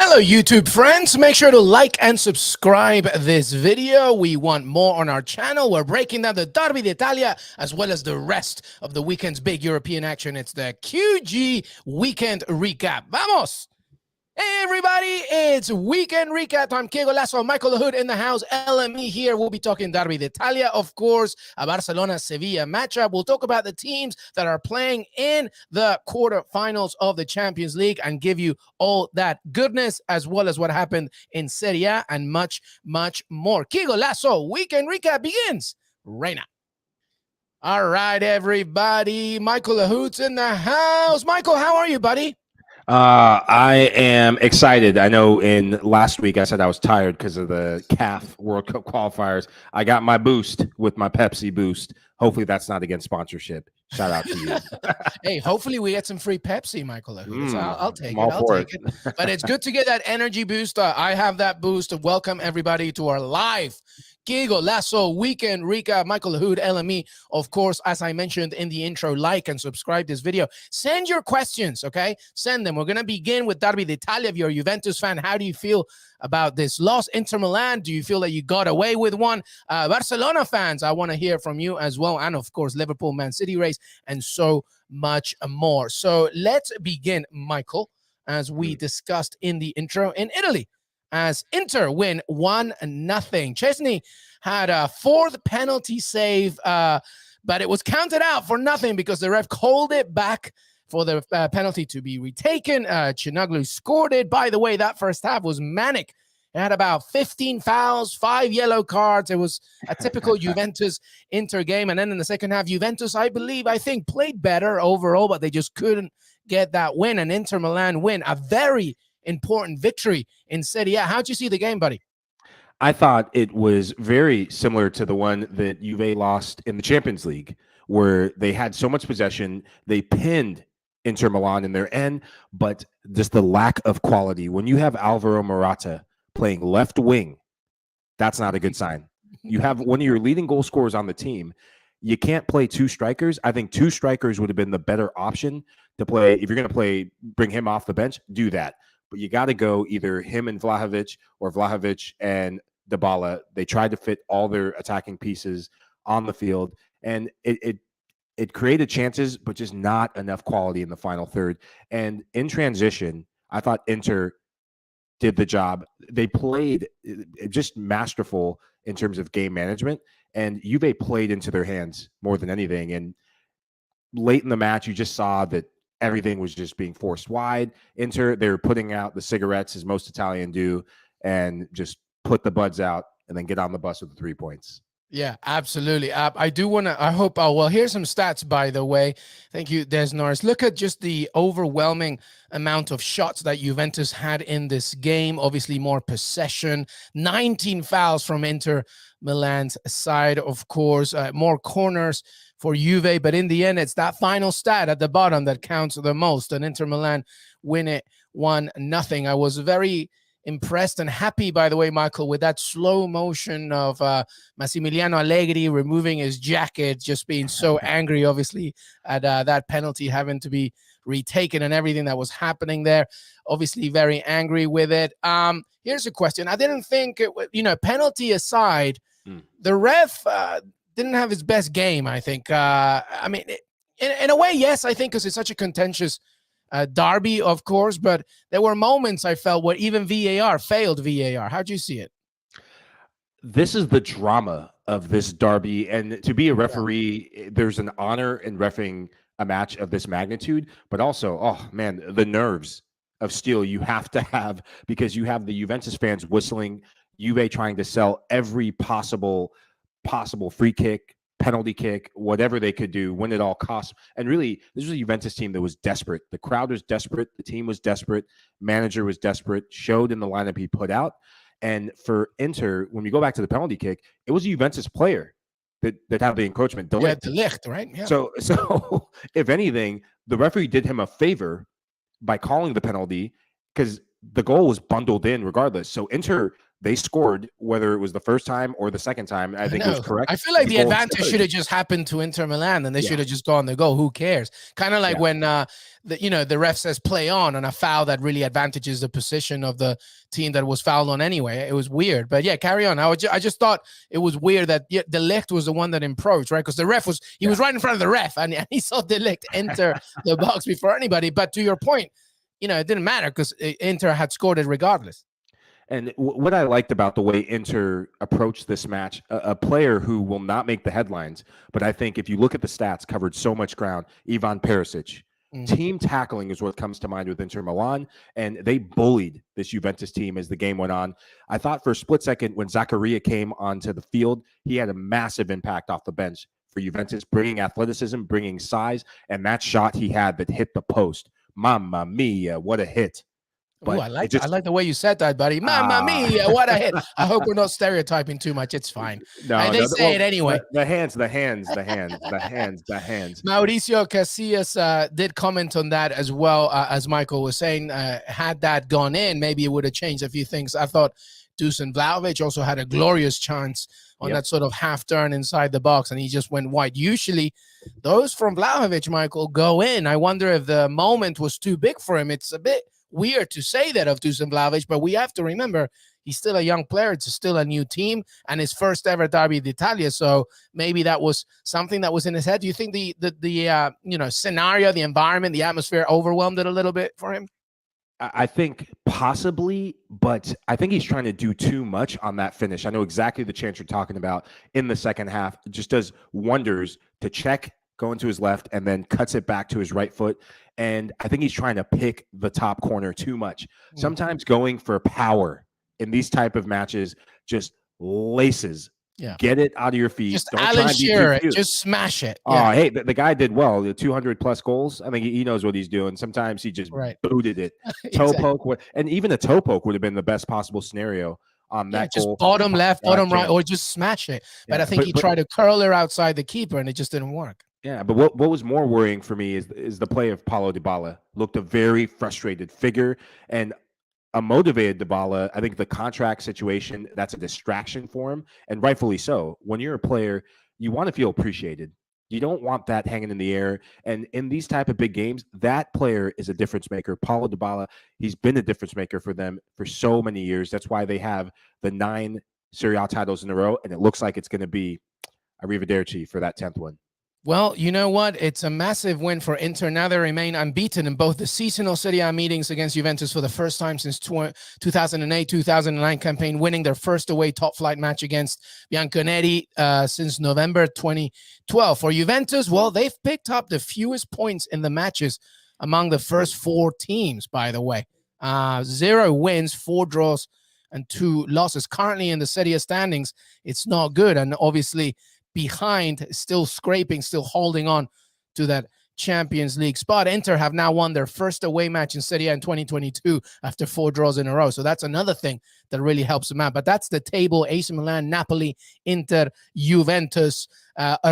Hello, YouTube friends. Make sure to like and subscribe this video. We want more on our channel. We're breaking down the Derby d'Italia as well as the rest of the weekend's big European action. It's the QG Weekend Recap. Vamos! Hey everybody, it's Weekend Recap. I'm Qué Golazo, Michael Lahoud in the house, LME here. We'll be talking Derby d'Italia, of course, a Barcelona-Sevilla matchup. We'll talk about the teams that are playing in the quarterfinals of the Champions League and give you all that goodness as well as what happened in Serie and much, much more. Qué Golazo, Weekend Recap begins right now. All right, everybody. Michael Lahoud's in the house. Michael, how are you, buddy? I am excited. I know in last week I said I was tired because of the CAF World Cup qualifiers. I got my boost with my Pepsi boost. Hopefully that's not against sponsorship. Shout out to you. Hey, hopefully we get some free Pepsi, Michael Lahoud. I'll take it. I'll take it. But it's good to get that energy boost. I have that boost. Welcome everybody to our live Qué Golazo Weekend Recap. Michael Lahoud, LME. Of course, as I mentioned in the intro, like and subscribe this video. Send your questions, okay? Send them. We're going to begin with Derby d'Italia. If you're a Juventus fan, how do you feel about this loss? Inter Milan, do you feel that you got away with one? Barcelona fans, I want to hear from you as well. And of course, Liverpool, Man City race, and so much more. So let's begin, Michael, as we discussed in the intro, in Italy, as Inter win 1-0. Chesney had a fourth penalty save, but it was counted out for nothing because the ref called it back for the penalty to be retaken. Chinaglu scored it. By the way, that first half was manic. It had about 15 fouls, 5 yellow cards. It was a typical Juventus-Inter game. And then in the second half, Juventus, I think, played better overall, but they just couldn't get that win. And Inter Milan win, a very important victory in Serie A. How'd you see the game, buddy? I thought it was very similar to the one that Juve lost in the Champions League, where they had so much possession. They pinned Inter Milan in their end, but just the lack of quality. When you have Alvaro Morata playing left wing, that's not a good sign. You have one of your leading goal scorers on the team. You can't play two strikers. I think two strikers would have been the better option to play. If you're going to play, bring him off the bench, do that. But you got to go either him and Vlahovic or Vlahovic and Dybala. They tried to fit all their attacking pieces on the field, and it created chances, but just not enough quality in the final third. And in transition, I thought Inter did the job. They played just masterful in terms of game management, and Juve played into their hands more than anything. And late in the match, you just saw that everything was just being forced wide. Inter, they were putting out the cigarettes, as most Italian do, and just put the buds out and then get on the bus with the 3 points. Yeah, absolutely. I do want to, I hope, well, here's some stats, by the way. Thank you, Des Norris. Look at just the overwhelming amount of shots that Juventus had in this game. Obviously, more possession, 19 fouls from Inter Milan's side, of course, more corners for Juve. But in the end, it's that final stat at the bottom that counts the most. And Inter Milan win it 1-0. I was very impressed and happy, by the way, Michael, with that slow motion of Massimiliano Allegri removing his jacket, just being so angry, obviously, at that penalty having to be retaken and everything that was happening there. Obviously, very angry with it. Here's a question. I didn't think, penalty aside, the ref didn't have his best game, I think. I mean, in a way, yes, I think, because it's such a contentious derby, of course, but there were moments I felt where even VAR failed VAR. How'd you see it? This is the drama of this derby, and to be a referee, there's an honor in refereeing a match of this magnitude, but also, oh man, the nerves of steel you have to have, because you have the Juventus fans whistling, Juve trying to sell every possible free kick, penalty kick, whatever they could do, win at all costs. And really, this was a Juventus team that was desperate. The crowd was desperate. The team was desperate. Manager was desperate, showed in the lineup he put out. And for Inter, when we go back to the penalty kick, it was a Juventus player that had the encroachment. De Ligt, right? Yeah. So if anything, the referee did him a favor by calling the penalty, because the goal was bundled in regardless. So Inter, they scored whether it was the first time or the second time. I think it was No, correct. I feel like The the goal advantage stood. should have just happened to Inter Milan, and they Yeah. should have just gone the goal. Who cares? Kind of like Yeah. when the ref says play on a foul that really advantages the position of the team that was fouled on anyway. It was weird, but yeah, carry on. I just thought it was weird that De Ligt was the one that approached, right? Because the ref was was right in front of the ref, and he saw De Ligt enter the box before anybody. But to your point, it didn't matter because Inter had scored it regardless. And what I liked about the way Inter approached this match, a player who will not make the headlines, but I think if you look at the stats, covered so much ground, Ivan Perisic. Team tackling is what comes to mind with Inter Milan, and they bullied this Juventus team as the game went on. I thought for a split second when Zakaria came onto the field, he had a massive impact off the bench for Juventus, bringing athleticism, bringing size, and that shot he had that hit the post. Mamma mia, what a hit. But I like the way you said that, buddy. Mamma mia, what a hit. I hope we're not stereotyping too much. It's fine. They say it anyway. The hands. Mauricio Casillas did comment on that as well, as Michael was saying. Had that gone in, maybe it would have changed a few things. I thought Dusan Vlahovic also had a glorious chance on that sort of half turn inside the box, and he just went wide. Usually, those from Vlahovic, Michael, go in. I wonder if the moment was too big for him. It's a bit weird to say that of Dusan Vlahovic, but we have to remember he's still a young player. It's still a new team and his first ever Derby d'Italia. So maybe that was something that was in his head. Do you think the scenario, the environment, the atmosphere overwhelmed it a little bit for him? I think possibly, but I think he's trying to do too much on that finish. I know exactly the chance you're talking about in the second half. It just does wonders to check, go into his left, and then cuts it back to his right foot. And I think he's trying to pick the top corner too much. Sometimes going for power in these type of matches just laces. Yeah. Get it out of your feet. Just Alan Shearer, just smash it. Yeah. Oh, hey, the guy did well. The 200 plus goals. I think he knows what he's doing. Sometimes he just booted it. Toe poke, and even a toe poke would have been the best possible scenario on that goal. Just bottom left, bottom right, or just smash it. But I think he tried to curl her outside the keeper, and it just didn't work. Yeah, but what was more worrying for me is the play of Paulo Dybala. Looked a very frustrated figure and a motivated Dybala. I think the contract situation, that's a distraction for him, and rightfully so. When you're a player, you want to feel appreciated. You don't want that hanging in the air. And in these type of big games, that player is a difference maker. Paulo Dybala, he's been a difference maker for them for so many years. That's why they have the 9 Serie A titles in a row, and it looks like it's going to be arrivederci for that 10th one. Well, you know what? It's a massive win for Inter. Now they remain unbeaten in both the seasonal Serie A meetings against Juventus for the first time since 2008-2009 campaign, winning their first away top-flight match against Bianconeri since November 2012. For Juventus, well, they've picked up the fewest points in the matches among the first 4 teams, by the way. 0 wins, 4 draws, and 2 losses. Currently in the Serie A standings, it's not good, and obviously behind, still scraping, still holding on to that Champions League spot. Inter have now won their first away match in Serie A in 2022 after 4 draws in a row. So that's another thing that really helps them out. But that's the table. AC Milan, Napoli, Inter, Juventus,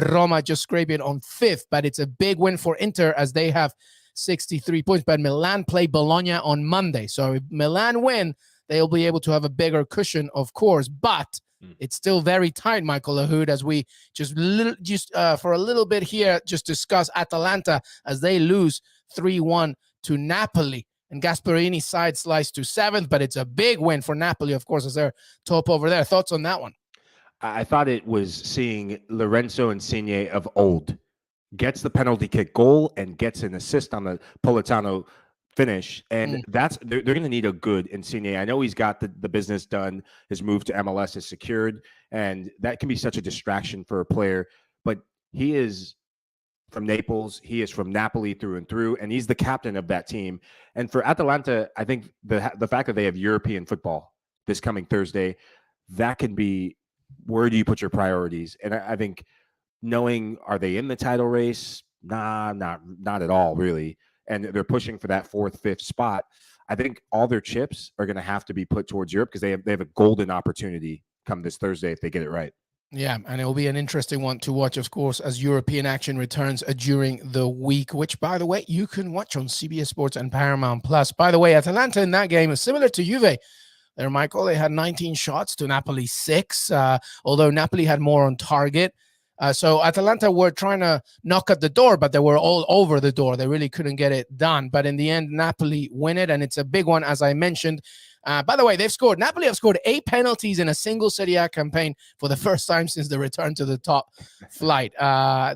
Roma just scraping on 5th. But it's a big win for Inter as they have 63 points. But Milan play Bologna on Monday. So if Milan win, they'll be able to have a bigger cushion, of course. But it's still very tight, Michael Lahoud, as we just for a little bit here, just discuss Atalanta as they lose 3-1 to Napoli. And Gasperini's side sliced to 7th, but it's a big win for Napoli, of course, as they're top over there. Thoughts on that one? I thought it was seeing Lorenzo Insigne of old. Gets the penalty kick goal and gets an assist on the Politano finish, and that's they're going to need a good Insigne. I know he's got the business done. His move to MLS is secured, and that can be such a distraction for a player. But he is from Naples. He is from Napoli through and through, and he's the captain of that team. And for Atalanta, I think the fact that they have European football this coming Thursday, that can be where do you put your priorities? And I think knowing, are they in the title race? Nah, not at all, really. And they're pushing for that 4th, 5th spot. I think all their chips are going to have to be put towards Europe because they have a golden opportunity come this Thursday if they get it right. Yeah, and it will be an interesting one to watch, of course, as European action returns during the week, which, by the way, you can watch on CBS Sports and Paramount Plus. By the way, Atalanta in that game is similar to Juve. There, Michael, they had 19 shots to Napoli 6, although Napoli had more on target. So Atalanta were trying to knock at the door, but they were all over the door. They really couldn't get it done. But in the end, Napoli win it, and it's a big one, as I mentioned. By the way, Napoli have scored 8 penalties in a single Serie A campaign for the first time since the return to the top flight.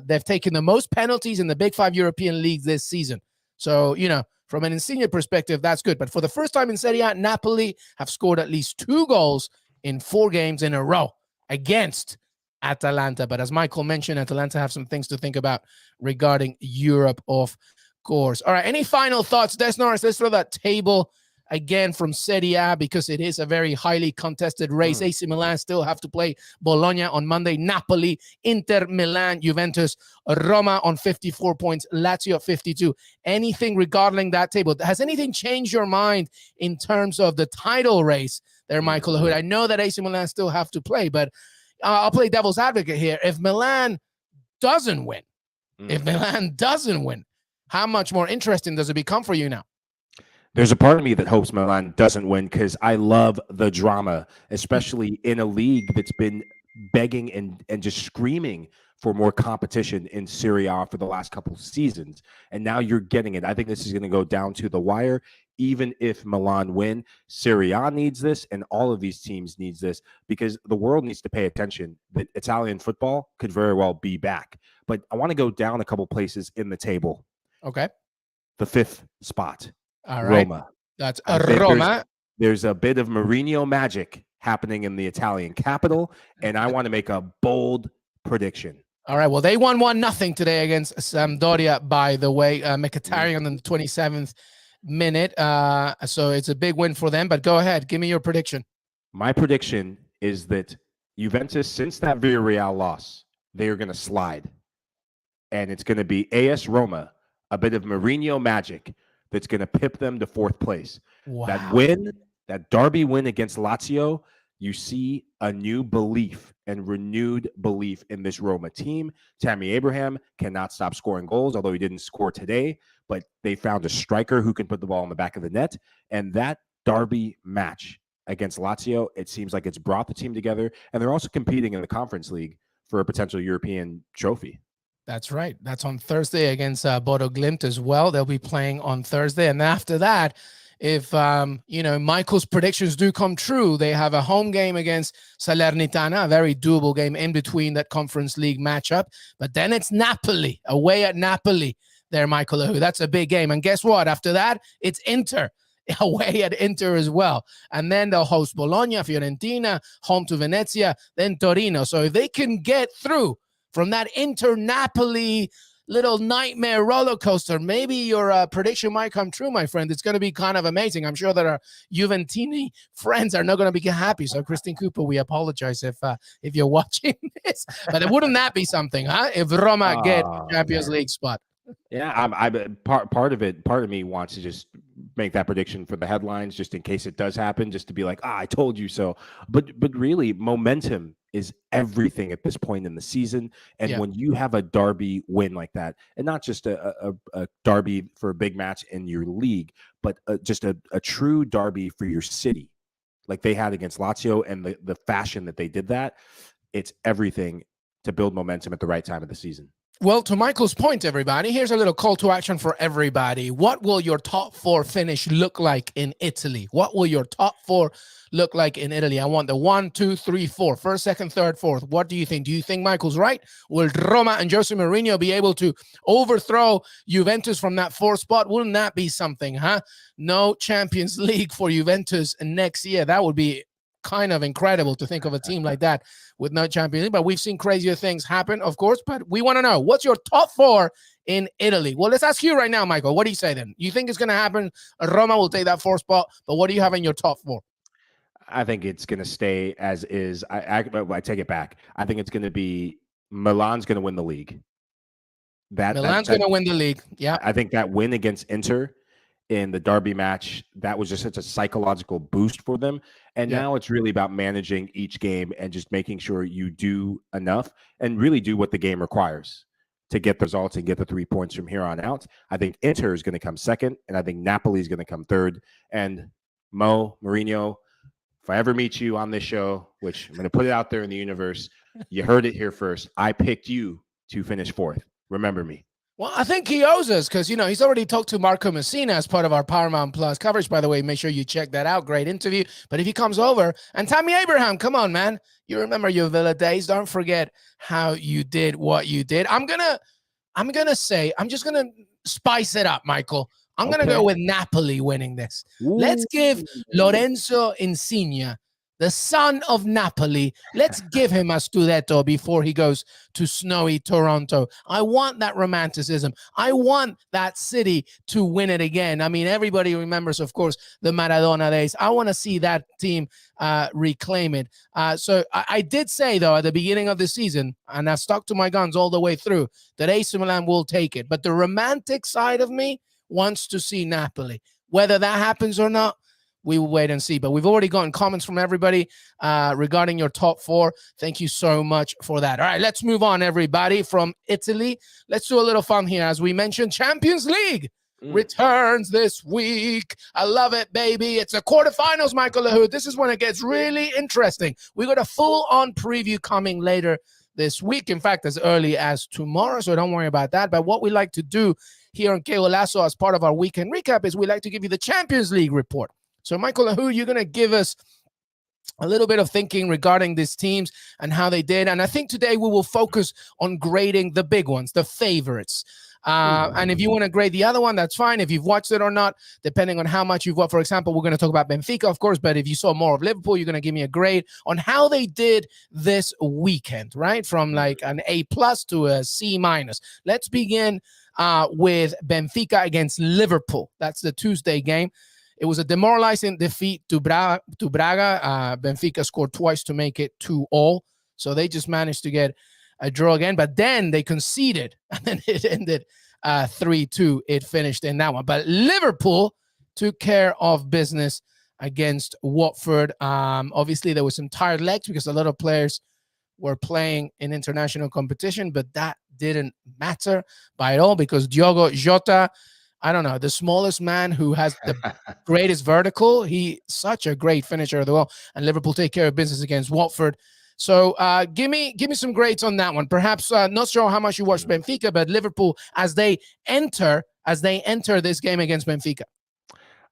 They've taken the most penalties in the Big 5 European leagues this season. So, from an Insigne perspective, that's good. But for the first time in Serie A, Napoli have scored at least 2 goals in 4 games in a row against Atalanta. But as Michael mentioned, Atalanta have some things to think about regarding Europe, of course. All right, any final thoughts, Des Norris? Let's throw that table again from Serie A because it is a very highly contested race. AC Milan still have to play Bologna on Monday. Napoli, Inter Milan, Juventus, Roma on 54 points, Lazio 52. Anything regarding that table? Has anything changed your mind in terms of the title race there, Michael Lahoud? I know that AC Milan still have to play, but I'll play devil's advocate here. If Milan doesn't win, how much more interesting does it become for you now? There's a part of me that hopes Milan doesn't win because I love the drama, especially in a league that's been begging and just screaming for more competition in Serie A for the last couple of seasons. And now you're getting it. I think this is going to go down to the wire. Even if Milan win, Serie A needs this, and all of these teams needs this because the world needs to pay attention that Italian football could very well be back. But I want to go down a couple places in the table. Okay. The 5th spot. All right. Roma. That's Roma. There's a bit of Mourinho magic happening in the Italian capital, and I want to make a bold prediction. All right. Well, they won 1-0 today against Sampdoria, by the way. Mkhitaryan in the 27th minute. So it's a big win for them. But go ahead. Give me your prediction. My prediction is that Juventus, since that Villarreal loss, they are going to slide. And it's going to be AS Roma, a bit of Mourinho magic that's going to pip them to 4th place. Wow. That derby win against Lazio, you see a new belief and renewed belief in this Roma team. Tammy Abraham cannot stop scoring goals, although he didn't score today, but they found a striker who can put the ball in the back of the net. And that derby match against Lazio, it seems like it's brought the team together, and they're also competing in the Conference League for a potential European trophy. That's right. That's on Thursday against Bodo Glimt as well. They'll be playing on Thursday. And after that, if, Michael's predictions do come true, they have a home game against Salernitana, a very doable game in between that Conference League matchup. But then it's Napoli, away at Napoli there, Michael Lahoud. That's a big game. And guess what? After that, it's Inter, away at Inter as well. And then they'll host Bologna, Fiorentina, home to Venezia, then Torino. So if they can get through from that Inter-Napoli little nightmare roller coaster, maybe your prediction might come true, my friend. It's going to be kind of amazing. I'm sure that our Juventini friends are not going to be happy. So, Christine Cooper, we apologize if you're watching this. But wouldn't that be something, huh? If Roma get Champions League spot. Yeah, part of me wants to just make that prediction for the headlines, just in case it does happen, just to be like, I told you so. But really, momentum is everything at this point in the season. And when you have a derby win like that, and not just a derby for a big match in your league, but just a true derby for your city, like they had against Lazio, and the fashion that they did that, it's everything to build momentum at the right time of the season. Well, to Michael's point, everybody, here's a little call to action for everybody. What will your top 4 finish look like in Italy? What will your top 4 look like in Italy? I want the 1, 2, 3, 4. First, second, third, fourth. What do you think? Do you think Michael's right? Will Roma and Jose Mourinho be able to overthrow Juventus from that 4th spot? Wouldn't that be something, huh? No Champions League for Juventus next year. That would be kind of incredible to think of a team like that with no Champions League. But we've seen crazier things happen, of course. But we want to know, what's your top 4 in Italy? Well, let's ask you right now, Michael. What do you say then? You think it's going to happen? Roma will take that 4th spot. But what do you have in your top 4? I think it's going to stay as is. I take it back. I think it's going to be Milan's going to win the league. Milan's going to win the league. Yeah. I think that win against Inter in the derby match. That was just such a psychological boost for them. And Yeah. now it's really about managing each game and just making sure you do enough and really do what the game requires to get the results and get the 3 points from here on out. I think Inter is going to come second, and I think Napoli is going to come third. And Mourinho, if I ever meet you on this show, which I'm going to put it out there in the universe, you heard it here first. I picked you to finish fourth. Remember me. Well, I think he owes us because, he's already talked to Marco Messina as part of our Paramount Plus coverage. By the way, make sure you check that out. Great interview. But if he comes over, and Tammy Abraham, come on, man. You remember your Villa days. Don't forget how you did what you did. I'm just going to spice it up, Michael. I'm going to go with Napoli winning this. Ooh. Let's give Lorenzo Insigne, the son of Napoli, let's give him a Scudetto before he goes to snowy Toronto. I want that romanticism. I want that city to win it again. I mean, everybody remembers, of course, the Maradona days. I want to see that team reclaim it. So I did say, though, at the beginning of the season, and I stuck to my guns all the way through, that AC Milan will take it. But the romantic side of me wants to see Napoli. Whether that happens or not, we will wait and see. But we've already gotten comments from everybody regarding your top four. Thank you so much for that. All right, let's move on, everybody, from Italy. Let's do a little fun here. As we mentioned, Champions League returns this week. I love it, baby. It's the quarterfinals, Michael Lahoud. This is when it gets really interesting. We got a full-on preview coming later this week. In fact, as early as tomorrow, so don't worry about that. But what we like to do here on Qué Golazo as part of our weekend recap is we like to give you the Champions League report. So, Michael Lahoud, you're going to give us a little bit of thinking regarding these teams and how they did. And I think today we will focus on grading the big ones, the favorites. And if you want to grade the other one, that's fine. If you've watched it or not, depending on how much you've watched. For example, we're going to talk about Benfica, of course, but if you saw more of Liverpool, you're going to give me a grade on how they did this weekend, right? From like an A+ to a C-. Let's begin with Benfica against Liverpool. That's the Tuesday game. It was a demoralizing defeat to Braga. Benfica scored twice to make it 2-2. So they just managed to get a draw again. But then they conceded, and then it ended 3-2. It finished in that one. But Liverpool took care of business against Watford. Obviously, there was some tired legs because a lot of players were playing in international competition, but that didn't matter by all because Diogo Jota, I don't know, the smallest man who has the greatest vertical. He such a great finisher of the ball, and Liverpool take care of business against Watford. So give me some grades on that one. Perhaps not sure how much you watched Benfica, but Liverpool as they enter this game against Benfica.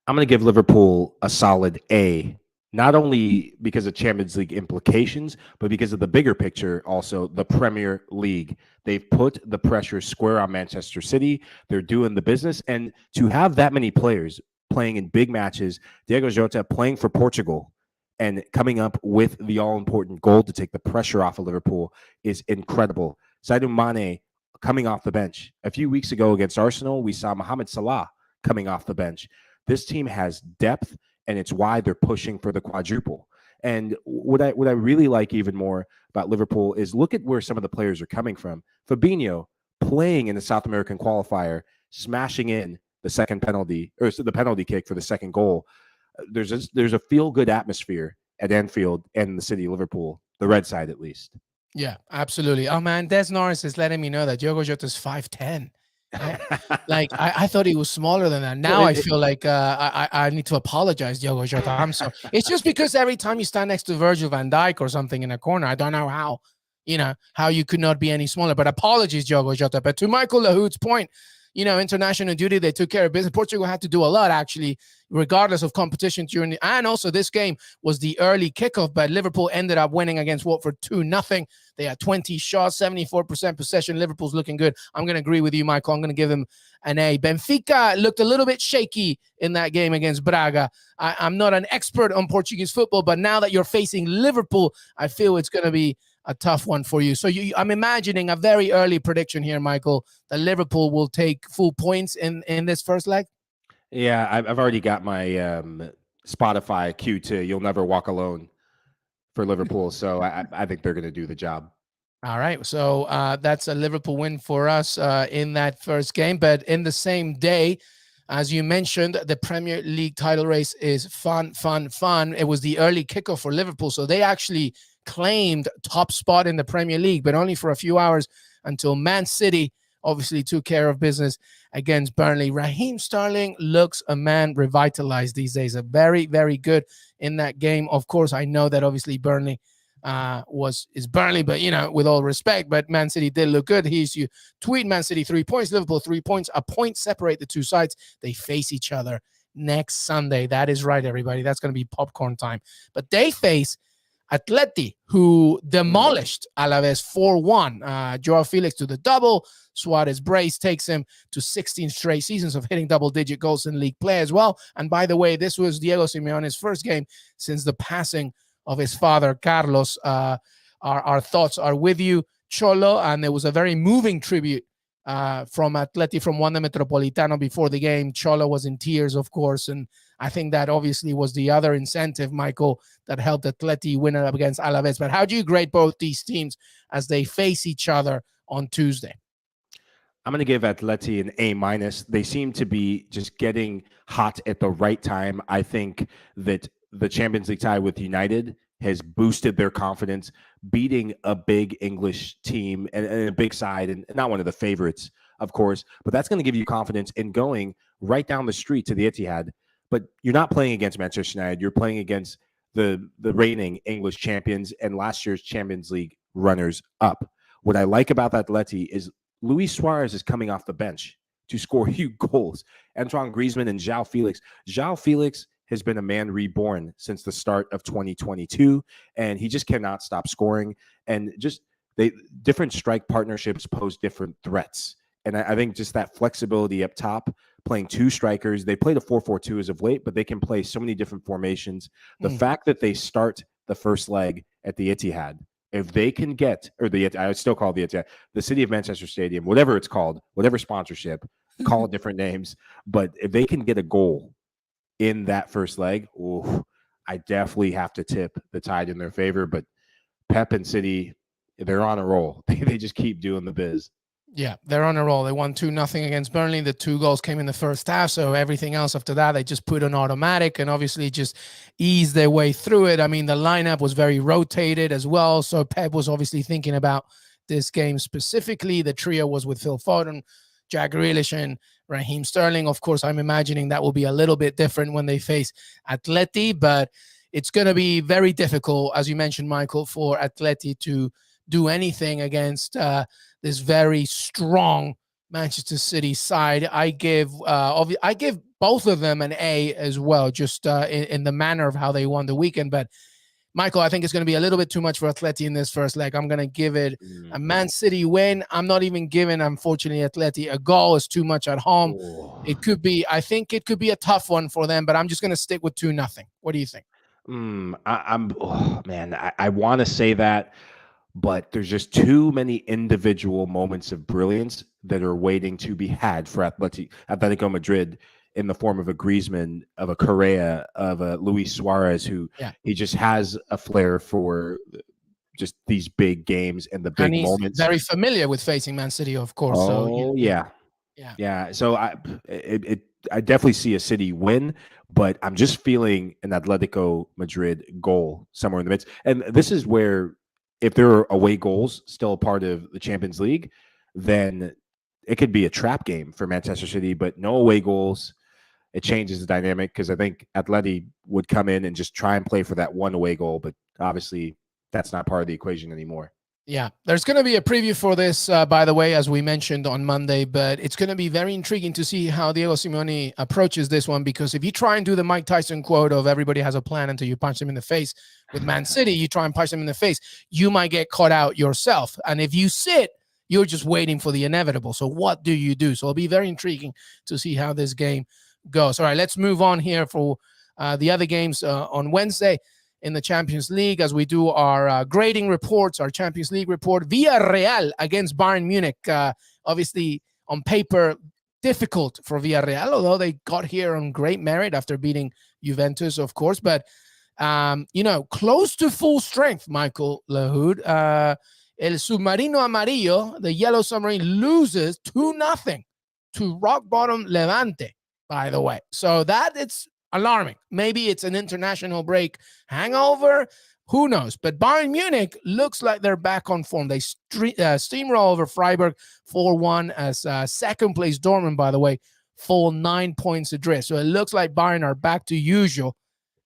I'm going to give Liverpool a solid A. Not only because of Champions League implications, but because of the bigger picture, also the Premier League. They've put the pressure square on Manchester City. They're doing the business. And to have that many players playing in big matches, Diogo Jota playing for Portugal and coming up with the all-important goal to take the pressure off of Liverpool is incredible. Sadio Mane coming off the bench. A few weeks ago against Arsenal, we saw Mohamed Salah coming off the bench. This team has depth, and it's why they're pushing for the quadruple. And what I really like even more about Liverpool is look at where some of the players are coming from. Fabinho playing in the South American qualifier, smashing in the second penalty, or the penalty kick for the second goal. There's a feel-good atmosphere at Anfield and the city of Liverpool, the red side at least. Yeah, absolutely. Oh, man, Des Norris is letting me know that Diogo Jota's 5'10". I thought he was smaller than that. Now I feel like I need to apologize, Diogo Jota. I'm sorry. It's just because every time you stand next to Virgil van Dijk or something in a corner, I don't know how you could not be any smaller. But apologies, Diogo Jota. But to Michael Lahoud's point, international duty, they took care of business. Portugal had to do a lot, actually, regardless of competition and also this game was the early kickoff, but Liverpool ended up winning against Watford 2-0. They had 20 shots, 74% possession. Liverpool's looking good. I'm going to agree with you, Michael. I'm going to give them an A. Benfica looked a little bit shaky in that game against Braga. I'm not an expert on Portuguese football, but now that you're facing Liverpool, I feel it's going to be a tough one for you. So I'm imagining a very early prediction here, Michael, that Liverpool will take full points in this first leg. Yeah, I've already got my Spotify cue to "You'll Never Walk Alone" for Liverpool, so I think they're going to do the job. All right, so that's a Liverpool win for us in that first game. But in the same day, As you mentioned, the Premier League title race is fun. It was the early kickoff for Liverpool, so they actually claimed top spot in the Premier League, but only for a few hours until Man City obviously took care of business against Burnley. Raheem Sterling looks a man revitalized these days. A very, very good in that game. Of course, I know that obviously Burnley is Burnley, but with all respect, but Man City did look good. He's you tweet Man City 3 points, Liverpool 3 points, a point separate the two sides. They face each other next Sunday. That is right, everybody. That's going to be popcorn time. But they face Atleti, who demolished Alaves 4-1. Joao Felix to the double. Suarez brace takes him to 16 straight seasons of hitting double-digit goals in league play as well. And by the way, this was Diego Simeone's first game since the passing of his father, Carlos. Our thoughts are with you, Cholo. And there was a very moving tribute from Atleti from Wanda Metropolitano before the game. Cholo was in tears, of course. And I think that obviously was the other incentive, Michael, that helped Atleti win up against Alaves. But how do you grade both these teams as they face each other on Tuesday? I'm going to give Atleti an A-. They seem to be just getting hot at the right time. I think that the Champions League tie with United has boosted their confidence, beating a big English team and a big side, and not one of the favorites, of course. But that's going to give you confidence in going right down the street to the Etihad. But you're not playing against Manchester United. You're playing against the reigning English champions and last year's Champions League runners-up. What I like about Atleti is Luis Suarez is coming off the bench to score huge goals. Antoine Griezmann and Joao Felix. Joao Felix has been a man reborn since the start of 2022, and he just cannot stop scoring. And just different strike partnerships pose different threats. And I think just that flexibility up top, playing two strikers. They played a 4-4-2 as of late, but they can play so many different formations. The fact that they start the first leg at the Etihad, if they can get, or I would still call it the Etihad, the City of Manchester Stadium, whatever it's called, whatever sponsorship, call it different names. But if they can get a goal in that first leg, I definitely have to tip the tide in their favor. But Pep and City, they're on a roll. They just keep doing the biz. Yeah, they're on a roll. They won 2-0 against Burnley. The 2 goals came in the first half, so everything else after that, they just put on automatic and obviously just eased their way through it. I mean, the lineup was very rotated as well, so Pep was obviously thinking about this game specifically. The trio was with Phil Foden, Jack Grealish, and Raheem Sterling. Of course, I'm imagining that will be a little bit different when they face Atleti, but it's going to be very difficult, as you mentioned, Michael, for Atleti to do anything against this very strong Manchester City side. I give both of them an A as well, just in the manner of how they won the weekend. But Michael, I think it's going to be a little bit too much for Atleti in this first leg. I'm going to give it a Man City win. I'm not even giving, unfortunately, Atleti a goal. Is too much at home. I think it could be a tough one for them, but I'm just going to stick with 2-0. What do you think? I want to say that, but there's just too many individual moments of brilliance that are waiting to be had for Atletico Madrid in the form of a Griezmann, of a Correa, of a Luis Suarez, who he just has a flair for just these big games and the big moments. Very familiar with facing Man City, of course. Yeah. So I definitely see a City win, but I'm just feeling an Atletico Madrid goal somewhere in the midst. And this is where, if there are away goals still a part of the Champions League, then it could be a trap game for Manchester City, but no away goals. It changes the dynamic, because I think Atleti would come in and just try and play for that one away goal, but obviously that's not part of the equation anymore. Yeah, there's going to be a preview for this, by the way, as we mentioned on Monday, but it's going to be very intriguing to see how Diego Simeone approaches this one, because if you try and do the Mike Tyson quote of everybody has a plan until you punch them in the face with Man City, you try and punch them in the face, you might get caught out yourself. And if you sit, you're just waiting for the inevitable. So what do you do? So it'll be very intriguing to see how this game goes. All right, let's move on here for the other games on Wednesday in the Champions League, as we do our grading reports, our Champions League report. Villarreal against Bayern Munich. Obviously, on paper, difficult for Villarreal, although they got here on great merit after beating Juventus, of course. But, close to full strength, Michael Lahoud. El Submarino Amarillo, the Yellow Submarine, loses 2-0 to rock bottom Levante. by the way. So that it's alarming. Maybe it's an international break hangover. Who knows? But Bayern Munich looks like they're back on form. They steamroll over Freiburg 4-1 as second place Dortmund, by the way, fall 9 points adrift. So it looks like Bayern are back to usual.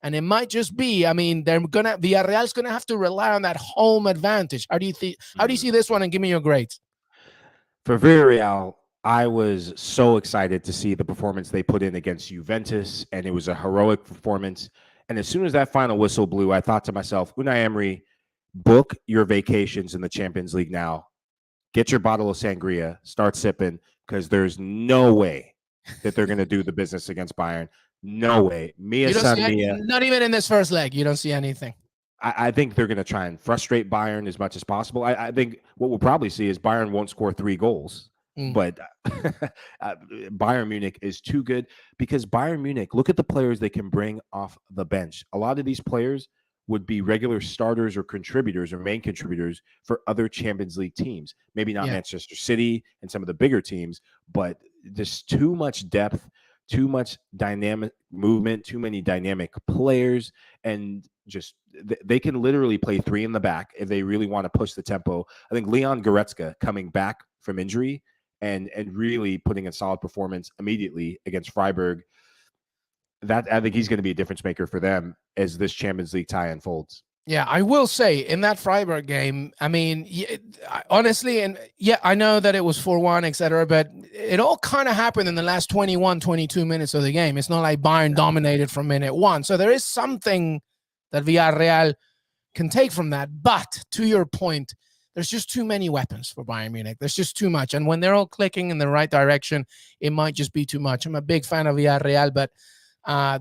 And it might just be, I mean, Villarreal's gonna have to rely on that home advantage. How do you see this one? And give me your grades. For Villarreal, I was so excited to see the performance they put in against Juventus, and it was a heroic performance. And as soon as that final whistle blew, I thought to myself, Unai Emery, book your vacations in the Champions League now. Get your bottle of sangria, start sipping, because there's no way that they're going to do the business against Bayern. No way. Not even in this first leg. You don't see anything. I think they're going to try and frustrate Bayern as much as possible. I think what we'll probably see is Bayern won't score 3 goals. But Bayern Munich is too good, because Bayern Munich, look at the players they can bring off the bench. A lot of these players would be regular starters or contributors or main contributors for other Champions League teams. Maybe not Manchester City and some of the bigger teams, but there's too much depth, too much dynamic movement, too many dynamic players, and just they can literally play 3 in the back if they really want to push the tempo. I think Leon Goretzka coming back from injury and really putting a solid performance immediately against Freiburg, that I think he's going to be a difference maker for them as this Champions League tie unfolds. Yeah, I will say in that Freiburg game, I mean, honestly, and I know that it was 4-1, etc., but it all kind of happened in the last 21, 22 minutes of the game. It's not like Bayern dominated from minute 1. So there is something that Villarreal can take from that. But to your point, there's just too many weapons for Bayern Munich. There's just too much. And when they're all clicking in the right direction, it might just be too much. I'm a big fan of Villarreal, but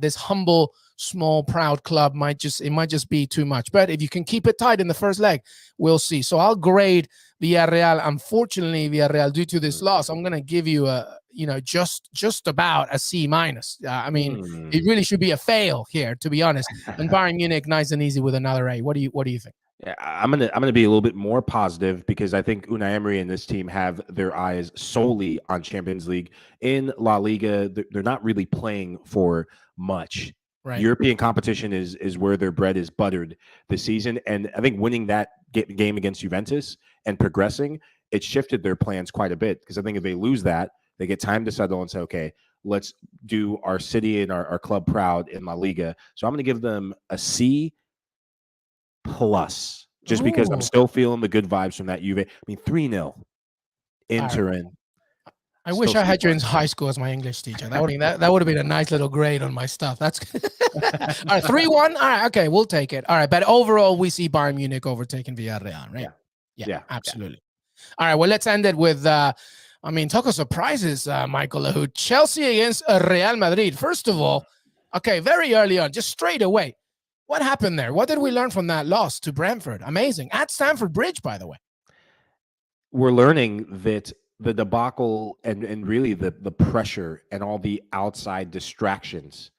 this humble, small, proud club might just be too much. But if you can keep it tight in the first leg, we'll see. So I'll grade Villarreal. Unfortunately, Villarreal, due to this loss, I'm going to give you just about a C-. I mean, it really should be a fail here, to be honest. And Bayern Munich, nice and easy with another A. What do you think? Yeah, I'm gonna be a little bit more positive, because I think Unai Emery and this team have their eyes solely on Champions League. In La Liga, they're not really playing for much. Right. European competition is where their bread is buttered this season, and I think winning that game against Juventus and progressing, it shifted their plans quite a bit, because I think if they lose that, they get time to settle and say, okay, let's do our city and our club proud in La Liga. So I'm going to give them a C+, just because I'm still feeling the good vibes from that Juve. I mean, 3-0 Inter in. I wish I had you in high school as my English teacher. That would have been a nice little grade on my stuff. That's all right. 3-1. All right, okay, we'll take it. All right, but overall, we see Bayern Munich overtaking Villarreal, right? Yeah, absolutely. Yeah. All right, well, let's end it with. Talk of surprises, Michael Lahoud. Chelsea against Real Madrid. First of all, okay, very early on, just straight away. What happened there? What did we learn from that loss to Brentford? Amazing. At Stamford Bridge, by the way. We're learning that the debacle and really the pressure and all the outside distractions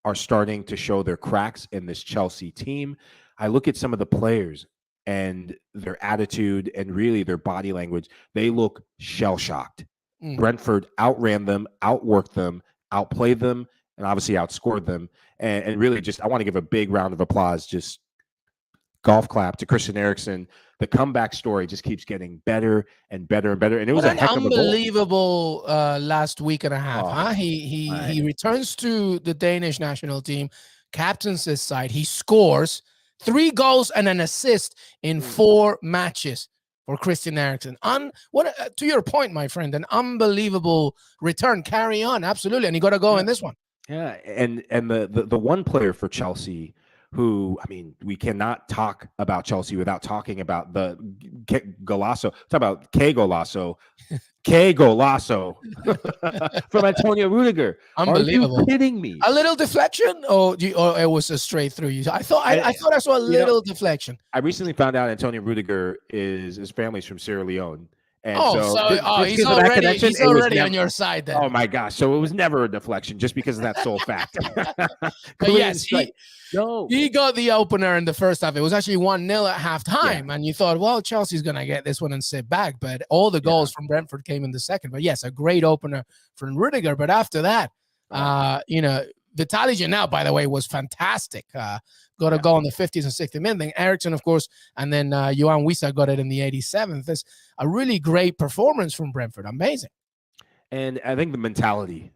are starting to show their cracks in this Chelsea team. I look at some of the players and their attitude and really their body language. They look shell-shocked. Brentford outran them, outworked them, outplayed them, and obviously outscored them. And really just, I want to give a big round of applause, just golf clap to Christian Eriksen. The comeback story just keeps getting better and better and better. And it was a heck of a goal. Unbelievable last week and a half. He returns to the Danish national team, captains his side. He scores 3 goals and an assist in 4 matches for Christian Eriksen. To your point, my friend, an unbelievable return. Carry on, absolutely. And he got to go in this one. Yeah, and the one player for Chelsea who, I mean, we cannot talk about Chelsea without talking about the Qué Golazo. Talk about Qué Golazo. Qué Golazo from Antonio Rudiger. Unbelievable. Are you kidding me? A little deflection, or it was a straight through you? I thought I saw a little deflection. I recently found out Antonio Rudiger his family's from Sierra Leone. And he's already on your side then. Oh my gosh. So it was never a deflection just because of that sole fact. But yes, he got the opener in the first half. It was actually 1-0 at halftime. And you thought, well, Chelsea's going to get this one and sit back. But all the goals from Brentford came in the second. But yes, a great opener from Rudiger. But after that, You know, Vitaly Janelt, by the way, was fantastic. Got a goal in the 50th and 60th minute. Then Eriksson, of course, and then Johan Wissa got it in the 87th. It's a really great performance from Brentford. Amazing. And I think the mentality,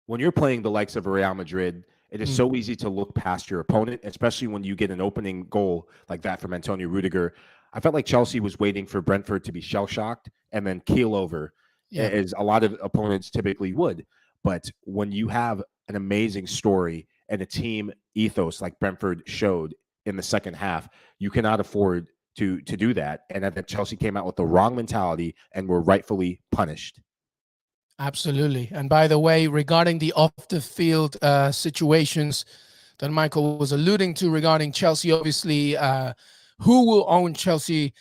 when you're playing the likes of Real Madrid, it is so easy to look past your opponent, especially when you get an opening goal like that from Antonio Rudiger. I felt like Chelsea was waiting for Brentford to be shell-shocked and then keel over, as a lot of opponents typically would. But when you have an amazing story and a team ethos like Brentford showed in the second half, you cannot afford to do that. And I think Chelsea came out with the wrong mentality and were rightfully punished. Absolutely. And by the way, regarding the off-the-field situations that Michael was alluding to regarding Chelsea, obviously, who will own Chelsea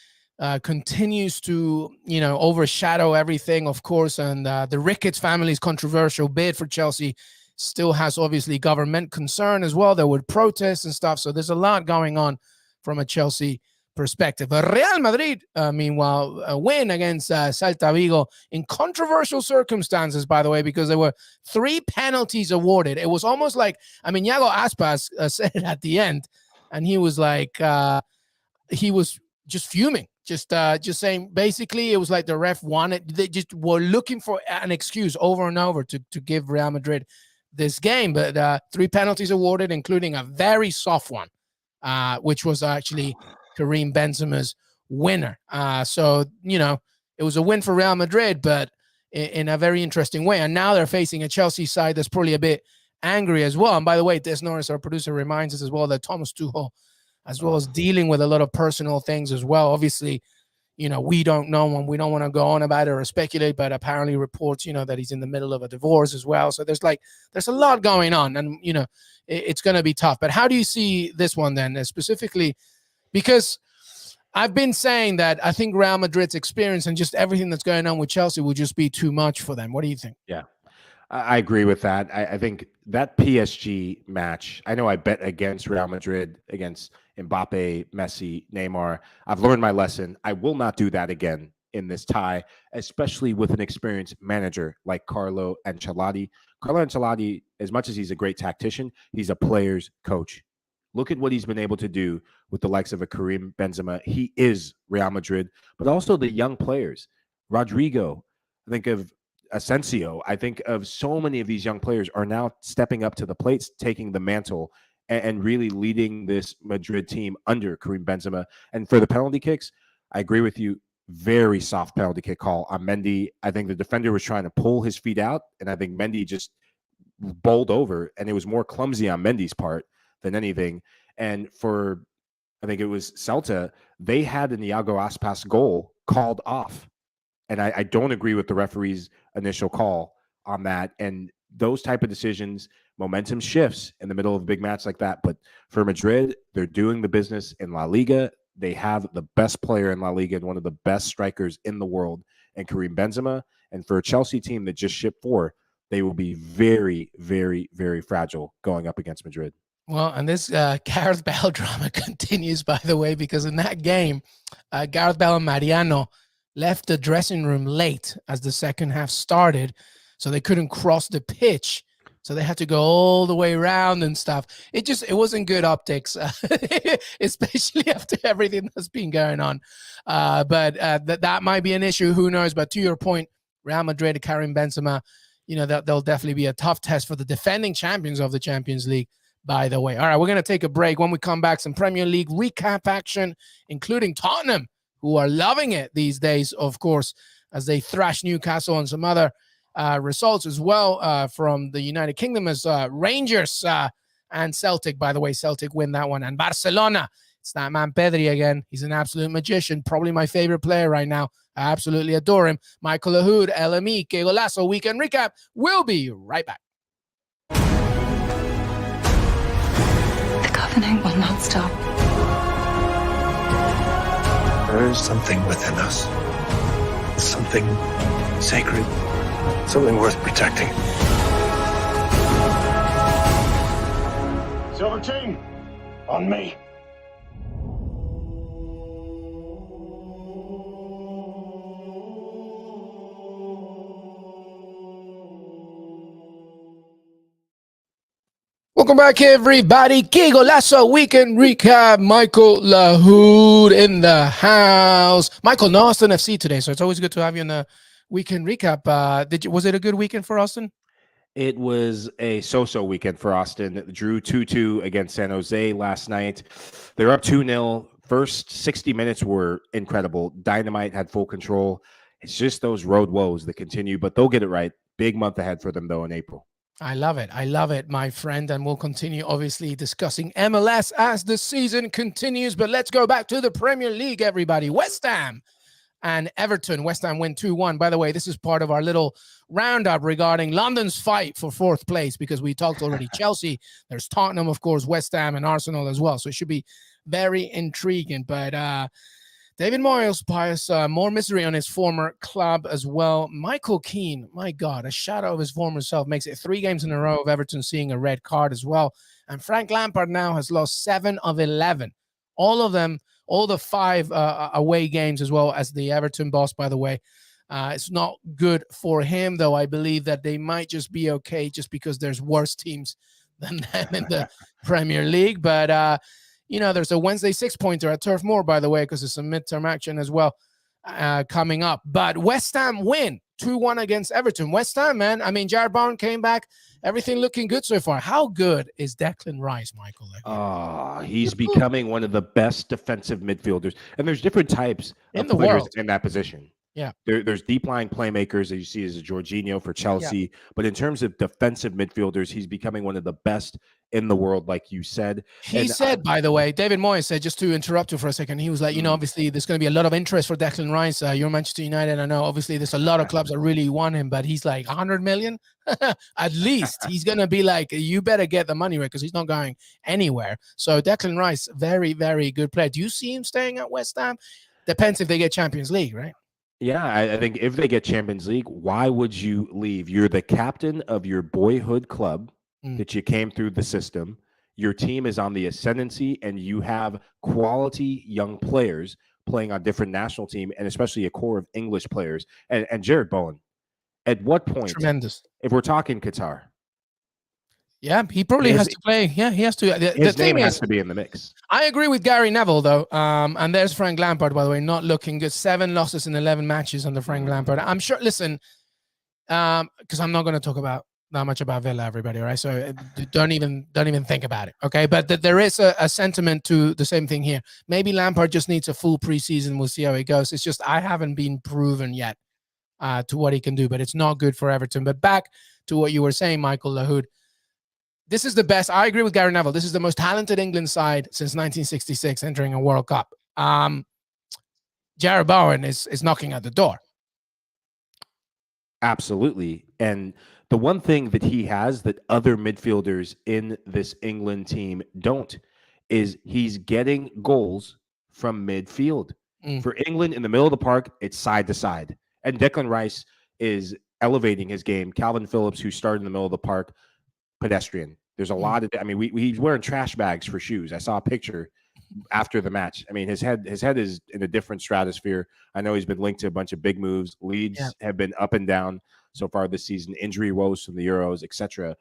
continues to, overshadow everything, of course. And the Ricketts family's controversial bid for Chelsea still has, obviously, government concern as well. There were protests and stuff. So there's a lot going on from a Chelsea perspective. But Real Madrid, meanwhile, a win against Celta Vigo in controversial circumstances, by the way, because there were 3 penalties awarded. It was almost like, Iago Aspas said it at the end, and he was like, he was just fuming, just saying, basically, it was like the ref they just were looking for an excuse over and over to give Real Madrid this game. But 3 penalties awarded, including a very soft one, which was actually Karim Benzema's winner. So, it was a win for Real Madrid, but in a very interesting way. And now they're facing a Chelsea side that's probably a bit angry as well. And by the way, Des Norris, our producer, reminds us as well that Thomas Tuchel, as well as dealing with a lot of personal things as well. Obviously, we don't know, and we don't want to go on about it or speculate, but apparently reports, that he's in the middle of a divorce as well. So there's a lot going on, and, it's going to be tough. But how do you see this one then, specifically? Because I've been saying that I think Real Madrid's experience and just everything that's going on with Chelsea will just be too much for them. What do you think? Yeah, I agree with that. I think that PSG match, I know I bet against Real Madrid, against Mbappe, Messi, Neymar. I've learned my lesson. I will not do that again in this tie, especially with an experienced manager like Carlo Ancelotti. Carlo Ancelotti, as much as he's a great tactician, he's a player's coach. Look at what he's been able to do with the likes of a Karim Benzema. He is Real Madrid, but also the young players. Rodrigo, I think of Asensio. I think of so many of these young players are now stepping up to the plates, taking the mantle, and really leading this Madrid team under Karim Benzema. And for the penalty kicks, I agree with you. Very soft penalty kick call on Mendy. I think the defender was trying to pull his feet out, and I think Mendy just bowled over, and it was more clumsy on Mendy's part than anything. And for, I think it was Celta, they had an Iago Aspas goal called off. And I don't agree with the referee's initial call on that. And those type of decisions, momentum shifts in the middle of a big match like that. But for Madrid, they're doing the business in La Liga. They have the best player in La Liga and one of the best strikers in the world, and Karim Benzema. And for a Chelsea team that just shipped 4, they will be very, very, very fragile going up against Madrid. Well, and this Gareth Bale drama continues, by the way, because in that game, Gareth Bale and Mariano left the dressing room late as the second half started, so they couldn't cross the pitch. So they had to go all the way around and stuff. It wasn't good optics, especially after everything that's been going on. But that might be an issue. Who knows? But to your point, Real Madrid, Karim Benzema, they'll definitely be a tough test for the defending champions of the Champions League, by the way. All right, we're going to take a break. When we come back, some Premier League recap action, including Tottenham, who are loving it these days, of course, as they thrash Newcastle, and some other results as well from the United Kingdom, as Rangers and Celtic, by the way, Celtic win that one. And Barcelona, it's that man Pedri again. He's an absolute magician, probably my favorite player right now. I absolutely adore him. Michael Lahoud, LME, Qué Golazo weekend recap. We'll be right back. Covenant will not stop. There is something within us. Something sacred. Something worth protecting. Silver Team, on me. Welcome back, everybody. Qué Golazo weekend recap. Michael Lahoud in the house. Michael, no Austin FC today, so it's always good to have you in the weekend recap. Was it a good weekend for Austin? It was a so-so weekend for Austin. Drew 2-2 against San Jose last night. They're up 2-0. First 60 minutes were incredible. Dynamite had full control. It's just those road woes that continue, but they'll get it right. Big month ahead for them, though, in April. I love it. I love it, my friend. And we'll continue, obviously, discussing MLS as the season continues. But let's go back to the Premier League, everybody. West Ham and Everton. West Ham win 2-1. By the way, this is part of our little roundup regarding London's fight for fourth place, because we talked already Chelsea. There's Tottenham, of course, West Ham and Arsenal as well. So it should be very intriguing. But David Moyes piles more misery on his former club as well. Michael Keane, my God, a shadow of his former self, makes it 3 games in a row of Everton seeing a red card as well. And Frank Lampard now has lost 7 of 11. All of them, all the 5 away games as well as the Everton boss, by the way. It's not good for him, though. I believe that they might just be okay just because there's worse teams than them in the Premier League. But there's a Wednesday 6-pointer at Turf Moor, by the way, because there's some midterm action as well coming up. But West Ham win 2-1 against Everton. West Ham, man. I mean, Jared Bowen came back. Everything looking good so far. How good is Declan Rice, Michael? He's becoming one of the best defensive midfielders. And there's different types in of the players world in that position. Yeah. There's deep line playmakers that you see as a Jorginho for Chelsea. Yeah. But in terms of defensive midfielders, he's becoming one of the best in the world, like you said. He said, by the way, David Moyes said, just to interrupt you for a second, he was like, obviously there's going to be a lot of interest for Declan Rice. You're Manchester United. I know, obviously, there's a lot of clubs that really want him, but he's like 100 million at least. He's going to be like, you better get the money right, because he's not going anywhere. So Declan Rice, very, very good player. Do you see him staying at West Ham? Depends if they get Champions League, right? Yeah, I think if they get Champions League, why would you leave? You're the captain of your boyhood club that you came through the system. Your team is on the ascendancy, and you have quality young players playing on different national team, and especially a core of English players. And Jared Bowen, at what point? Tremendous. If we're talking Qatar. Yeah, he probably has to play. Yeah, he has to. His name has to be in the mix. I agree with Gary Neville, though. And there's Frank Lampard, by the way, not looking good. 7 losses in 11 matches under Frank Lampard. I'm sure, listen, because I'm not going to talk about that much about Villa, everybody, right? So don't even think about it, okay? But there is a sentiment to the same thing here. Maybe Lampard just needs a full preseason. We'll see how it goes. It's just I haven't been proven yet to what he can do, but it's not good for Everton. But back to what you were saying, Michael Lahoud. This is the best. I agree with Gary Neville. This is the most talented England side since 1966 entering a World Cup. Jared Bowen is knocking at the door. Absolutely. And the one thing that he has that other midfielders in this England team don't is he's getting goals from midfield. For England, in the middle of the park, it's side to side. And Declan Rice is elevating his game. Calvin Phillips, who started in the middle of the park, pedestrian. There's a lot of, he's wearing trash bags for shoes. I saw a picture after the match. I mean, his head is in a different stratosphere. I know he's been linked to a bunch of big moves. Leeds have been up and down so far this season, injury woes from the Euros, etc.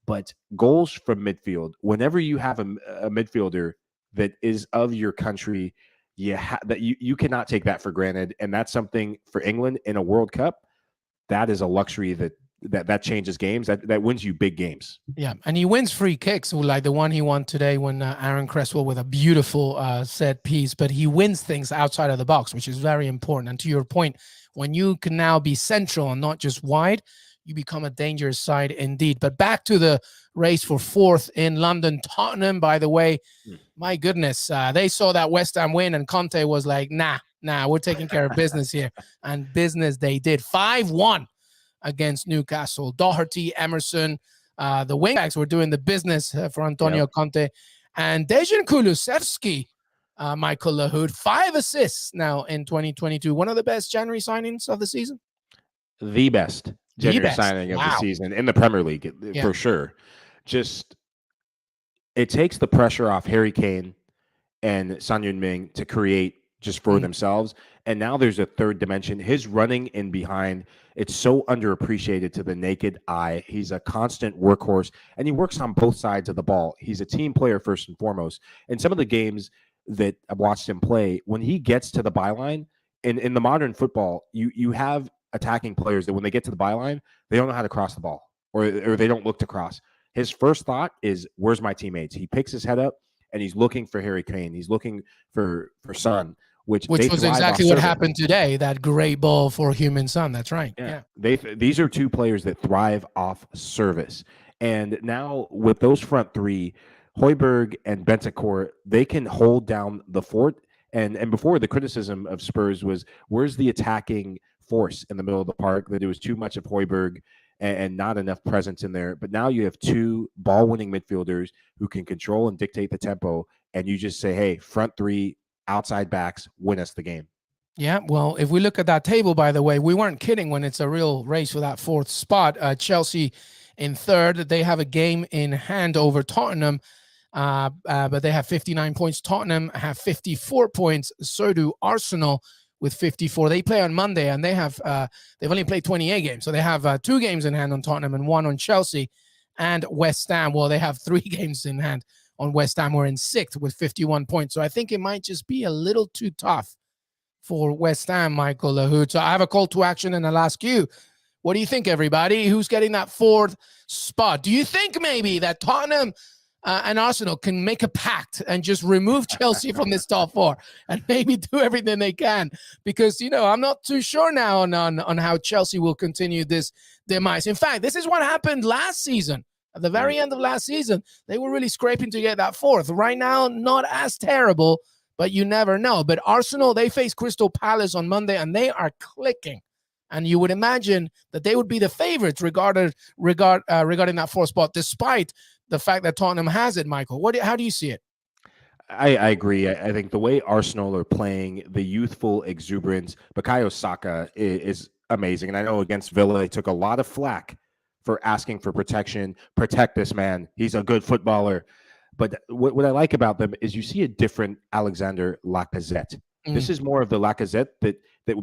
But goals from midfield, whenever you have a midfielder that is of your country, you cannot take that for granted. And that's something for England in a World Cup. That is a luxury that changes games, that wins you big games. Yeah, and he wins free kicks, like the one he won today when Aaron Cresswell with a beautiful set piece, but he wins things outside of the box, which is very important. And to your point, when you can now be central and not just wide, you become a dangerous side indeed. But back to the race for 4th in London. Tottenham, by the way, my goodness, they saw that West Ham win, and Conte was like, nah, we're taking care of business here. And business they did. 5-1. Against Newcastle. Doherty, Emerson, the wingbacks were doing the business for Antonio Conte. And Dejan Kulusevski, Michael Lahoud, 5 assists now in 2022. One of the best January signings of the season? The best January signing of the season in the Premier League, for sure. Just, it takes the pressure off Harry Kane and Son Heung-min to create just for themselves. And now there's a third dimension. His running in behind It's so underappreciated to the naked eye. He's a constant workhorse, and he works on both sides of the ball. He's a team player first and foremost. And some of the games that I've watched him play, when he gets to the byline, in the modern football, you have attacking players that when they get to the byline, they don't know how to cross the ball, or they don't look to cross. His first thought is, where's my teammates? He picks his head up and he's looking for Harry Kane. He's looking for Son, which was exactly what happened today. That great ball for Human Son. That's right. Yeah. These are two players that thrive off service. And now with those front three, Højbjerg and Bentancur, they can hold down the fort. And before, the criticism of Spurs was, where's the attacking force in the middle of the park? That it was too much of Højbjerg and not enough presence in there. But now you have two ball-winning midfielders who can control and dictate the tempo, and you just say, hey, front three, outside backs, win us the game. Yeah, well, if we look at that table, by the way, we weren't kidding when it's a real race for that fourth spot. Chelsea in third. They have a game in hand over Tottenham, but they have 59 points. Tottenham have 54 points. So do Arsenal with 54. They play on Monday, and they've only played 28 games. So they have 2 games in hand on Tottenham and 1 on Chelsea and West Ham. Well, they have 3 games in hand on West Ham. We're in 6th with 51 points. So I think it might just be a little too tough for West Ham, Michael Lahoud. So I have a call to action, and I'll ask you, what do you think, everybody? Who's getting that 4th spot? Do you think maybe that Tottenham and Arsenal can make a pact and just remove Chelsea from this top 4 and maybe do everything they can? Because, I'm not too sure now on how Chelsea will continue this demise. In fact, this is what happened last season. At the very end of last season, they were really scraping to get that 4th. Right now, not as terrible, but you never know. But Arsenal, they face Crystal Palace on Monday, and they are clicking. And you would imagine that they would be the favorites regarding that 4th spot, despite the fact that Tottenham has it, Michael. How do you see it? I agree. I think the way Arsenal are playing, the youthful exuberance, Bukayo Saka is amazing. And I know against Villa, they took a lot of flack for asking for protection. Protect this man. He's a good footballer. But what I like about them is you see a different Alexander Lacazette. This is more of the Lacazette that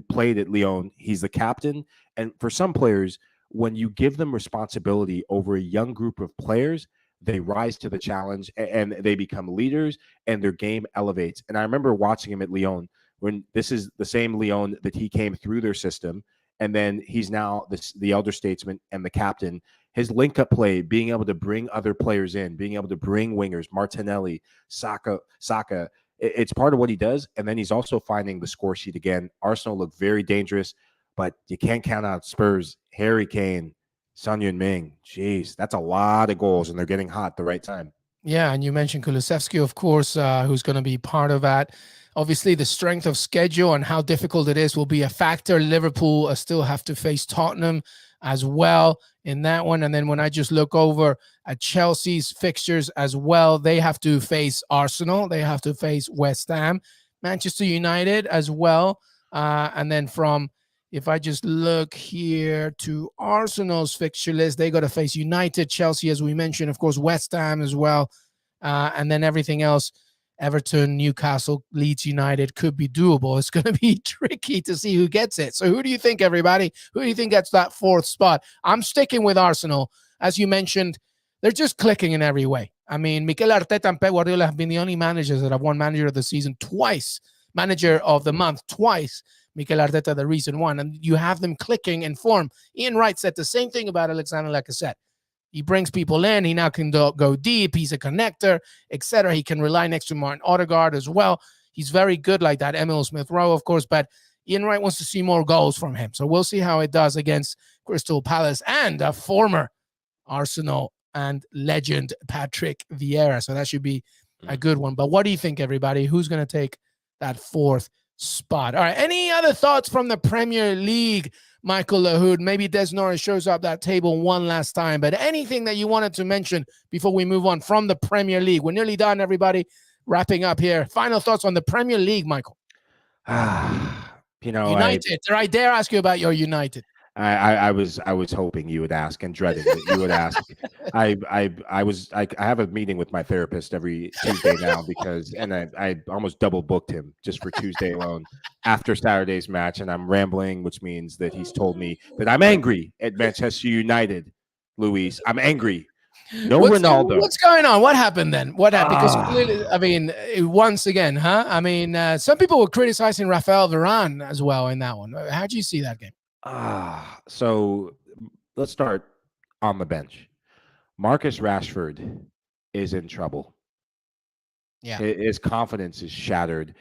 played at Lyon. He's the captain. And for some players, when you give them responsibility over a young group of players, they rise to the challenge and they become leaders, and their game elevates. And I remember watching him at Lyon when this is the same Lyon that he came through their system. And then he's now the elder statesman and the captain. His link-up play, being able to bring other players in, being able to bring wingers, Martinelli, Saka, it's part of what he does. And then he's also finding the score sheet again. Arsenal look very dangerous, but you can't count out Spurs. Harry Kane, Son Heung-min. Jeez, that's a lot of goals, and they're getting hot at the right time. Yeah, and you mentioned Kulusevski, of course, who's going to be part of that. Obviously, the strength of schedule and how difficult it is will be a factor. Liverpool still have to face Tottenham as well in that one. And then when I just look over at Chelsea's fixtures as well, they have to face Arsenal. They have to face West Ham, Manchester United as well. And then if I just look here to Arsenal's fixture list, they got to face United, Chelsea, as we mentioned, of course, West Ham as well. And then everything else, Everton, Newcastle, Leeds United could be doable. It's going to be tricky to see who gets it. So who do you think, everybody? Who do you think gets that 4th spot? I'm sticking with Arsenal. As you mentioned, they're just clicking in every way. I mean, Mikel Arteta and Pep Guardiola have been the only managers that have won Manager of the Season twice, Manager of the Month twice. Mikel Arteta, the recent one. And you have them clicking in form. Ian Wright said the same thing about Alexander Lacazette. He brings people in. He now can go deep. He's a connector, etc. He can rely next to Martin Odegaard as well. He's very good like that. Emil Smith-Rowe, of course, but Ian Wright wants to see more goals from him. So we'll see how it does against Crystal Palace and a former Arsenal and legend Patrick Vieira. So that should be a good one. But what do you think, everybody? Who's going to take that 4th spot? All right. Any other thoughts from the Premier League, Michael Lahoud? Maybe Des Norris shows up that table one last time, but anything that you wanted to mention before we move on from the Premier League? We're nearly done, everybody. Wrapping up here. Final thoughts on the Premier League, Michael. United. I dare ask you about your United. I was hoping you would ask and dreading that you would ask. I have a meeting with my therapist every Tuesday now because I almost double booked him just for Tuesday alone after Saturday's match, and I'm rambling, which means that he's told me that I'm angry at Manchester United. Luis, I'm angry. No Ronaldo. What's going on? What happened then? What happened? Because clearly, Ah. I mean, once again, huh? I mean, some people were criticizing Rafael Varane as well in that one. How do you see that game? So let's start on the bench. Marcus Rashford is in trouble. Yeah. His confidence is shattered.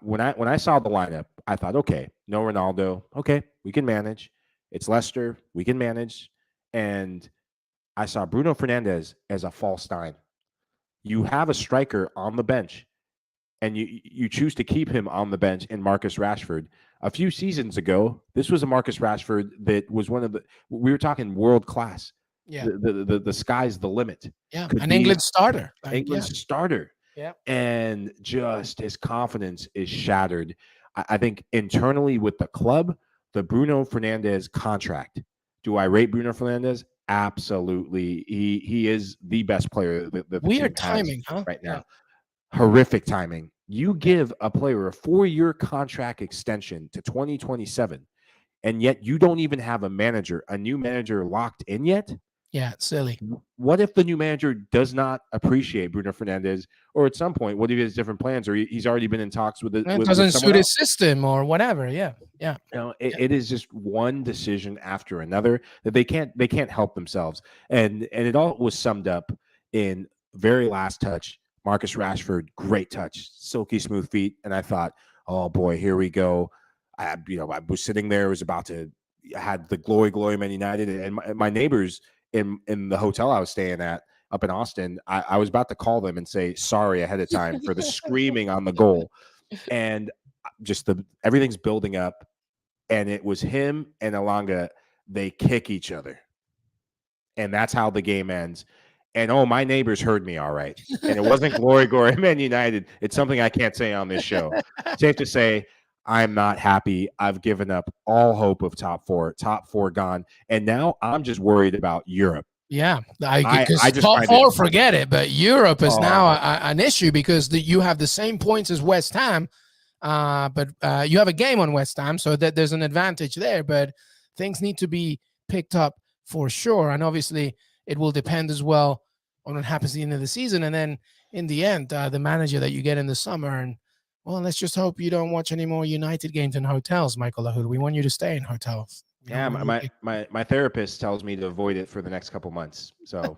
When I saw the lineup, I thought, okay, no Ronaldo. Okay, we can manage. It's Leicester. We can manage. And I saw Bruno Fernandes as a false nine. You have a striker on the bench, and you choose to keep him on the bench in Marcus Rashford. A few seasons ago, this was a Marcus Rashford that was one of the, we were talking world class. Yeah. The sky's the limit. Yeah. Could An be England starter. England's starter. Yeah. And just his confidence is shattered. I think internally with the club, the Bruno Fernandes contract. Do I rate Bruno Fernandes? Absolutely. He is the best player that the Weird team has timing, huh? right now. Horrific timing. You give a player a 4-year contract extension to 2027, and yet you don't even have a new manager locked in yet. Yeah, it's silly. What if the new manager does not appreciate Bruno Fernandes, or at some point, what if he has different plans, or he's already been in talks with it? It doesn't suit his system or whatever. Yeah, yeah. It is just one decision after another that they can't help themselves, and it all was summed up in very last touch. Marcus Rashford, great touch, silky smooth feet, and I thought, oh boy, here we go. I was sitting there, I had the glory Man United, and my neighbors in the hotel I was staying at up in Austin, I was about to call them and say sorry ahead of time for the screaming on the goal, and just everything's building up, and it was him and Elanga. They kick each other, and that's how the game ends. And my neighbors heard me all right, and it wasn't glory Man United. It's something I can't say on this show. Safe to say, I'm not happy. I've given up all hope of top four gone. And now I'm just worried about Europe. Yeah, I just top four, forget it. But Europe is now an issue because you have the same points as West Ham, but you have a game on West Ham, so that there's an advantage there. But things need to be picked up for sure. And obviously, it will depend as well on what happens at the end of the season. And then in the end, the manager that you get in the summer. And well, let's just hope you don't watch any more United games in hotels, Michael Lahoud. We want you to stay in hotels. Yeah, my therapist tells me to avoid it for the next couple months. So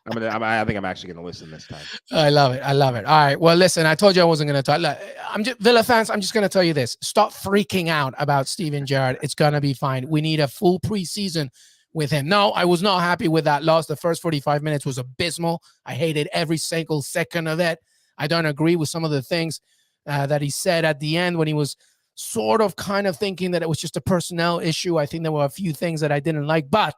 I think I'm actually gonna listen this time. I love it. All right. Well, listen, I told you I wasn't gonna talk. Look, Villa fans, I'm just gonna tell you this. Stop freaking out about Steven Gerrard. It's gonna be fine. We need a full preseason with him. No, I was not happy with that loss. The first 45 minutes was abysmal. I hated every single second of it. I don't agree with some of the things that he said at the end when he was sort of kind of thinking that it was just a personnel issue. I think there were a few things that I didn't like, but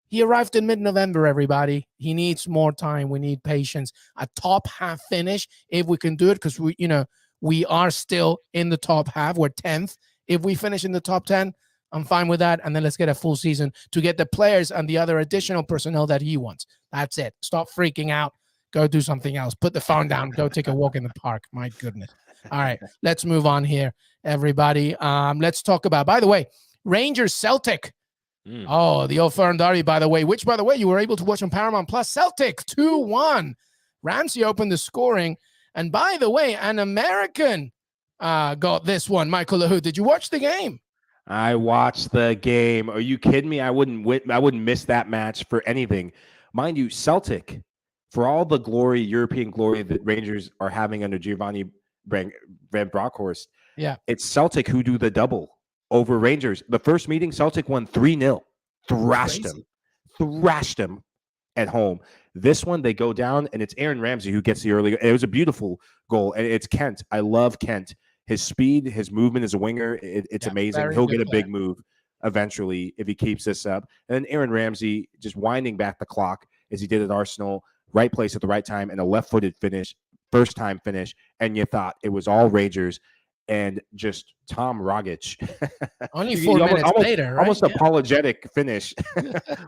he arrived in mid-November, everybody. He needs more time. We need patience. A top half finish, if we can do it, because we are still in the top half. We're 10th. If we finish in the top 10, I'm fine with that. And then let's get a full season to get the players and the other additional personnel that he wants. That's it. Stop freaking out. Go do something else. Put the phone down. Go take a walk in the park. My goodness. All right. Let's move on here, everybody. Let's talk about, by the way, Rangers Celtic. Oh, the old Fern Derby, by the way, which, by the way, you were able to watch on Paramount Plus. Celtic 2-1. Ramsey opened the scoring. And by the way, an American got this one. Michael Lahoud, did you watch the game? I watched the game. Are you kidding me? I wouldn't miss that match for anything. Mind you, Celtic, for all the glory, European glory that Rangers are having under Giovanni Van Bronckhorst, yeah, it's Celtic who do the double over Rangers. The first meeting, Celtic won 3-0. Thrashed them at home. This one, they go down, and it's Aaron Ramsey who gets the early. It was a beautiful goal, and it's Kent. I love Kent. His speed, his movement as a winger, it's amazing. He'll get a big move eventually if he keeps this up. And then Aaron Ramsey just winding back the clock as he did at Arsenal, right place at the right time, and a left-footed finish, first-time finish, and you thought it was all Rangers. and just Tom Rogic. Only 4 minutes later, right? Almost apologetic finish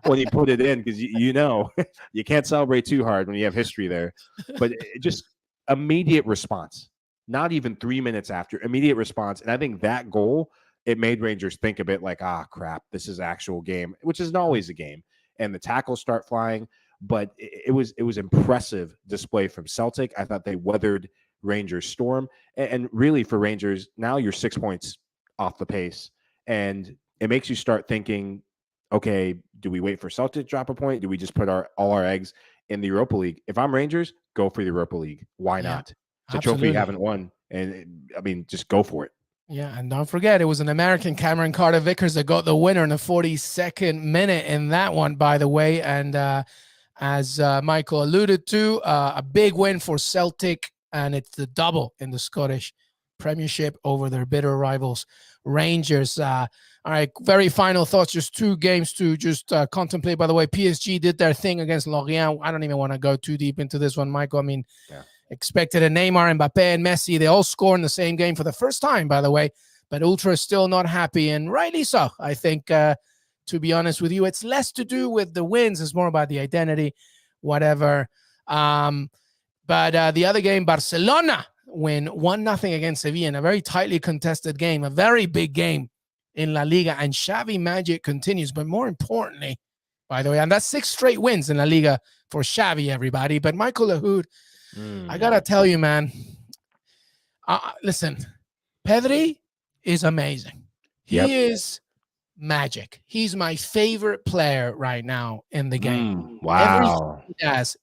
when he put it in, because you know you can't celebrate too hard when you have history there. But just immediate response, not even 3 minutes after, immediate response. And I think that goal, it made Rangers think a bit like, crap, this is actual game, which isn't always a game. And the tackles start flying. But it was impressive display from Celtic. I thought they weathered Rangers' storm. And really, for Rangers, now you're 6 points off the pace. And it makes you start thinking, okay, do we wait for Celtic to drop a point? Do we just put all our eggs in the Europa League? If I'm Rangers, go for the Europa League. Why not? It's a trophy you haven't won. And I mean, just go for it. Yeah, and don't forget, it was an American, Cameron Carter-Vickers, that got the winner in the 42nd minute in that one, by the way. And as Michael alluded to, a big win for Celtic, and it's the double in the Scottish Premiership over their bitter rivals, Rangers. All right, very final thoughts. Just 2 games to just contemplate. By the way, PSG did their thing against Lorient. I don't even want to go too deep into this one, Michael. I mean, expected a Neymar, Mbappe, and Messi. They all score in the same game for the first time, by the way. But Ultra is still not happy, and rightly so. I think, to be honest with you, it's less to do with the wins. It's more about the identity, whatever. But the other game, Barcelona win 1-0 against Sevilla in a very tightly contested game, a very big game in La Liga. And Xavi magic continues. But more importantly, by the way, and that's 6 straight wins in La Liga for Xavi, everybody. But Michael Lahoud, I got to tell you, man, listen, Pedri is amazing. He is magic. He's my favorite player right now in the game. Wow.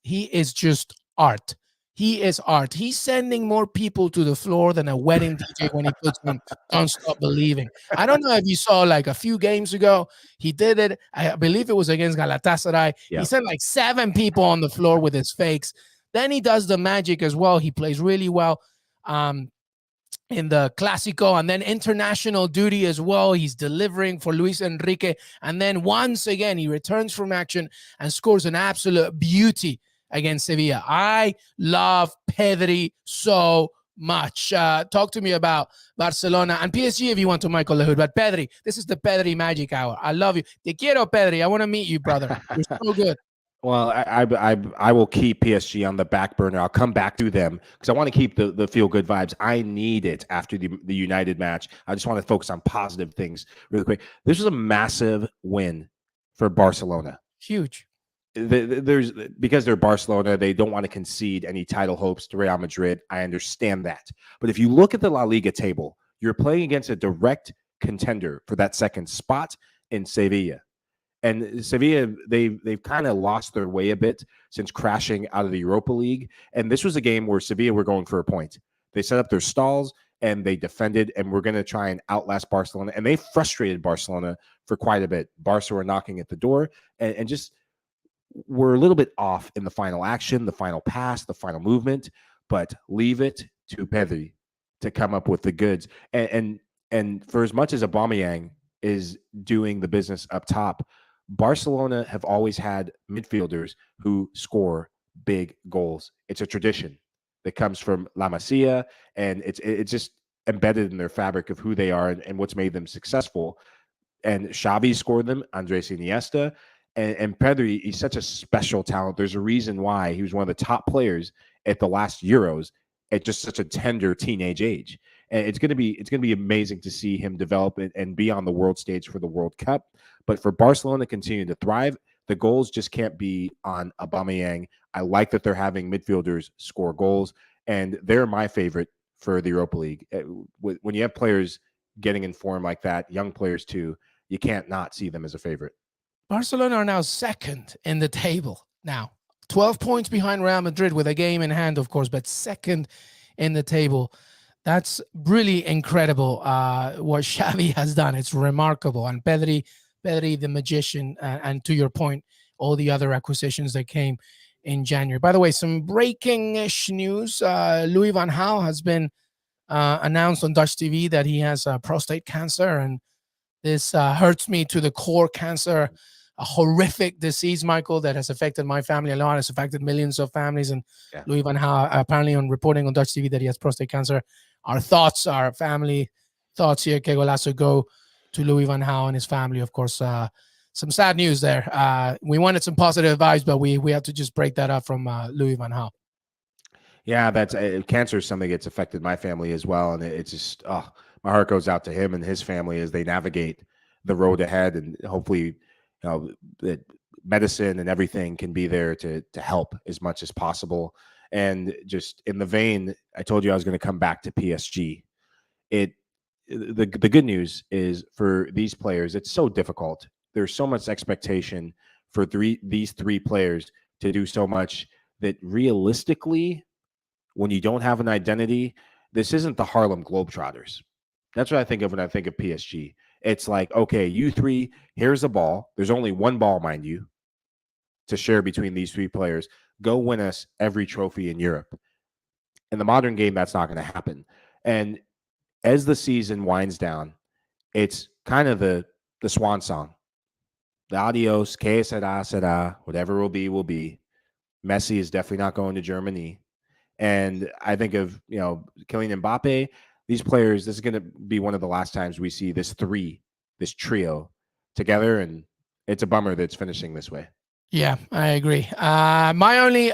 He is just art. He is art. He's sending more people to the floor than a wedding DJ when he puts on Don't Stop Believing. I don't know if you saw, like, a few games ago, he did it. I believe it was against Galatasaray. He sent like 7 people on the floor with his fakes. Then he does the magic as well. He plays really well in the Clásico, and then international duty as well. He's delivering for Luis Enrique. And then once again, he returns from action and scores an absolute beauty against Sevilla. I love Pedri so much. Talk to me about Barcelona and PSG if you want to, Michael Lahoud. But Pedri, this is the Pedri Magic Hour. I love you. Te quiero, Pedri. I want to meet you, brother. You're so good. Well, I will keep PSG on the back burner. I'll come back to them because I want to keep the feel-good vibes. I need it after the United match. I just want to focus on positive things really quick. This was a massive win for Barcelona. Huge. Because they're Barcelona, they don't want to concede any title hopes to Real Madrid. I understand that. But if you look at the La Liga table, you're playing against a direct contender for that second spot in Sevilla. And Sevilla, they've kind of lost their way a bit since crashing out of the Europa League. And this was a game where Sevilla were going for a point. They set up their stalls and they defended, and we're going to try and outlast Barcelona. And they frustrated Barcelona for quite a bit. Barca were knocking at the door and just were a little bit off in the final action, the final pass, the final movement. But leave it to Pedri to come up with the goods. And for as much as Aubameyang is doing the business up top, Barcelona have always had midfielders who score big goals. It's a tradition that comes from La Masia, and it's just embedded in their fabric of who they are and what's made them successful. And Xavi scored them, Andres Iniesta, and Pedri, he's such a special talent. There's a reason why he was one of the top players at the last Euros at just such a tender teenage age. And it's going to be amazing to see him develop and be on the world stage for the World Cup. But for Barcelona to continue to thrive, the goals just can't be on Aubameyang. I like that they're having midfielders score goals, and they're my favorite for the Europa League. When you have players getting in form like that, young players too, you can't not see them as a favorite. Barcelona are now second in the table now. 12 points behind Real Madrid with a game in hand, of course, but second in the table. That's really incredible what Xavi has done. It's remarkable. And Pedri the magician, and to your point, all the other acquisitions that came in January. By the way, some breaking-ish news. Louis van Gaal has been announced on Dutch TV that he has prostate cancer, and this hurts me to the core. Cancer horrific disease, Michael, that has affected my family a lot. It's affected millions of families. And Yeah. Louis van Gaal, apparently on reporting on Dutch TV that he has prostate cancer. Our thoughts, our family thoughts here, Qué Golazo, go to Louis van Gaal and his family. Of course, some sad news there. We wanted some positive vibes, but we have to just break that up from Louis van Gaal. Yeah, that's cancer is something that's affected my family as well, and it's just my heart goes out to him and his family as they navigate the road ahead, and hopefully, that medicine and everything can be there to help as much as possible. And just in the vein, I told you I was going to come back to PSG. The good news is for these players, it's so difficult. There's so much expectation for these three players to do so much that realistically, when you don't have an identity, this isn't the Harlem Globetrotters. That's what I think of when I think of PSG. It's like, okay, you three, here's a ball. There's only one ball, mind you, to share between these three players. Go win us every trophy in Europe. In the modern game, that's not going to happen. And as the season winds down, it's kind of the swan song. The adios, que será, whatever will be, will be. Messi is definitely not going to Germany. And I think of, Kylian Mbappe, these players, this is going to be one of the last times we see this trio together. And it's a bummer that it's finishing this way. Yeah, I agree. My only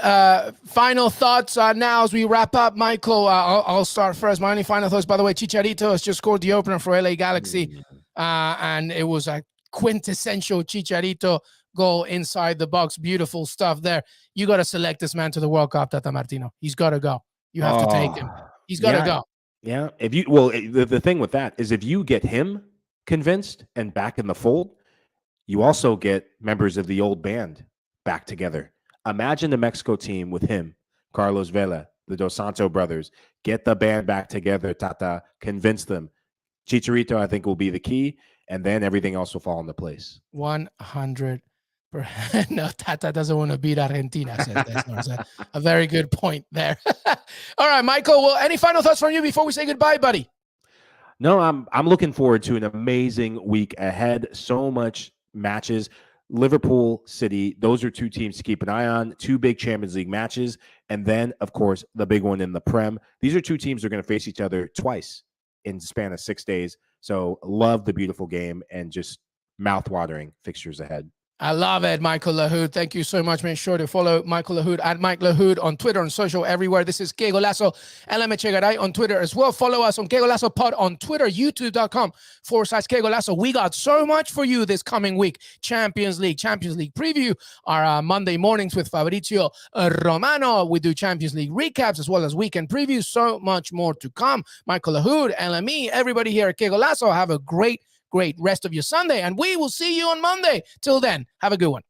final thoughts now as we wrap up, Michael, I'll start first. My only final thoughts, by the way, Chicharito has just scored the opener for LA Galaxy. And it was a quintessential Chicharito goal inside the box. Beautiful stuff there. You got to select this man to the World Cup, Tata Martino. He's got to go. You have to take him. He's got to go. Yeah. The thing with that is if you get him convinced and back in the fold, you also get members of the old band back together. Imagine the Mexico team with him, Carlos Vela, the Dos Santos brothers. Get the band back together, Tata. Convince them. Chicharito, I think, will be the key, and then everything else will fall into place. 100%. No, Tata doesn't want to beat Argentina. A very good point there. All right, Michael. Well, any final thoughts from you before we say goodbye, buddy? No, I'm looking forward to an amazing week ahead. So much matches. Liverpool, City, those are two teams to keep an eye on. Two big Champions League matches. And then, of course, the big one in the Prem. These are two teams that are going to face each other twice in the span of 6 days. So love the beautiful game and just mouth-watering fixtures ahead. I love it, Michael Lahoud. Thank you so much. Make sure to follow Michael Lahoud at Mike Lahoud on Twitter, on social, everywhere. This is Qué Golazo, Echegaray on Twitter as well. Follow us on Qué Golazo Pod on Twitter, youtube.com/Qué Golazo. We got so much for you this coming week. Champions League preview, our Monday mornings with Fabrizio Romano. We do Champions League recaps as well as weekend previews. So much more to come. Michael Lahoud, LME, everybody here at Qué Golazo. Have a great rest of your Sunday, and we will see you on Monday. Till then, have a good one.